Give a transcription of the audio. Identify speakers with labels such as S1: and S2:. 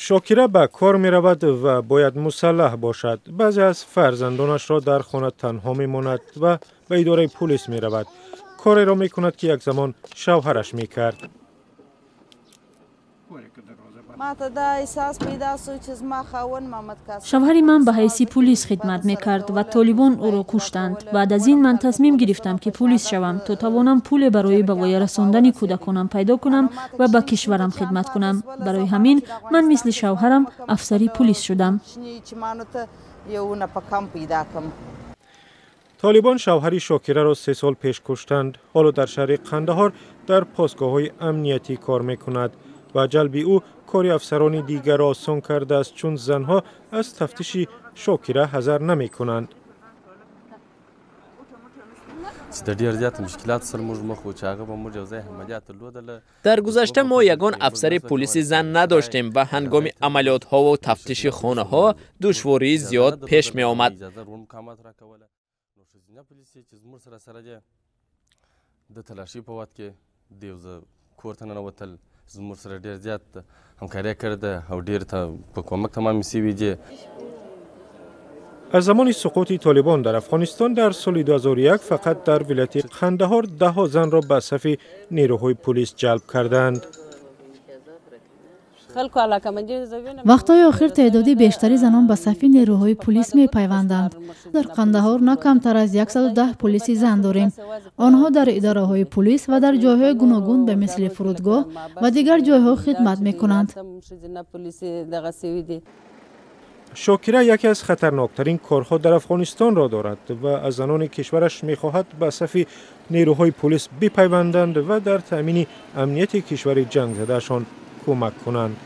S1: شاکره به کار می رود و باید مسلح باشد. بعضی از فرزندانش را در خانه تنها می ماند و به اداره پلیس می رود. کاری را می کند که یک زمان شوهرش می کرد.
S2: شوهر من به حیث پلیس خدمت می کرد و طالبان او را کشتند. بعد از این من تصمیم گرفتم که پلیس شوم تا توانم پول برای به وای رساندن کودکانم پیدا کنم و به کشورم خدمت کنم. برای همین من مثل شوهرم افسری پلیس شدم.
S1: طالبان شوهر شاکره را 3 سال پیش کشتند. حالا در شهر قندهار در پاسگاه‌های امنیتی کار می کند و جلب او کاری افسران دیگر را آسان کرده است، چون زنها از تفتیش شاکره حذر نمی کنند.
S3: در گذشته ما یگان افسر پلیس زن نداشتیم و هنگام عملیات ها و تفتیش خانه ها دشواری زیاد پیش می آمد.
S4: زموږ سره ډیر زیات همکاري کرده او ډیر ته په کومک تمام سیویجه.
S1: از زمان سقوط طالبان در افغانستان در سال 2001 فقط در ولایت قندهار 10 زن را به صف نیروهای پلیس جلب کردند.
S5: وقتهای آخر تعدادی بیشتری زنان به صف نیروهای پلیس می پیوندند. در قندهار نه کمتر از 110 پلیس زن داریم. آنها در اداره های پلیس و در جایهای گوناگون به مثل فرودگاه و دیگر جایها خدمت می کنند.
S1: شاکره یکی از خطرناکترین کارها در افغانستان را دارد و از زنان کشورش می خواهد به صف نیروهای پلیس بپیوندند و در تأمین امنیت کشور جنگ زدهشان کمک کنند.